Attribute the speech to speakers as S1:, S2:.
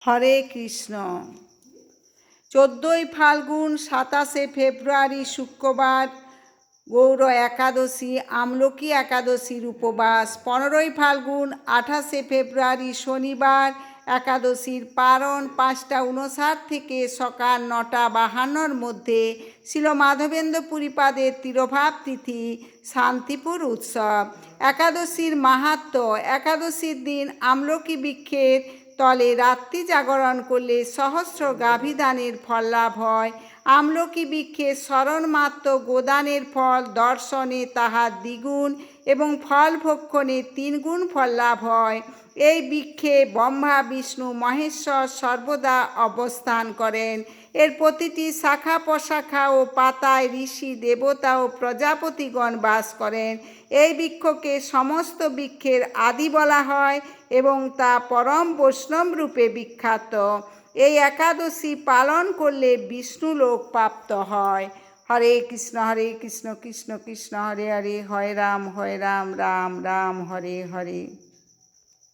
S1: হরে কৃষ্ণ। 14ই ফাল্গুন 27শে ফেব্রুয়ারি শুক্রবার গৌর একাদশী, আমলকি একাদশীর উপবাস। 15ই ফাল্গুন 28শে ফেব্রুয়ারি শনিবার একাদশীর পারণ 5টা 59 থেকে সকাল 9টা 52-র মধ্যে। শ্রীল মাধবেন্দ্র পুরীপাদের তিরোভাব তিথি, শান্তিপুর উৎসব। একাদশীর মাহাত্ম্য। একাদশীর দিন আমলকি বৃক্ষের তলে রাত্রি জাগরণ করলে সহস্র গাভীদানের ফল লাভ হয়। আমলকি বৃক্ষের স্মরণমাত্র গোদানের ফল দর্শনে তাহার দ্বিগুণ এবং ফল ভক্ষণে 3 গুণ ফল লাভ হয়। এই বৃক্ষে ব্রহ্মা বিষ্ণু মহেশ্বর সর্বদা অবস্থান করেন। এর প্রতিটি শাখা প্রশাখা ও পাতায় ঋষি দেবতা ও প্রজাপতিগণ বাস করেন। এই বৃক্ষকে সমস্ত বৃক্ষের আদি বলা হয় এবং তা পরম বৈষ্ণব রূপে বিখ্যাত। এই একাদশী পালন করলে বিষ্ণুলোক প্রাপ্ত হয়। হরে কৃষ্ণ কৃষ্ণ কৃষ্ণ হরে হরে, হরে রাম রাম রাম হরে হরে।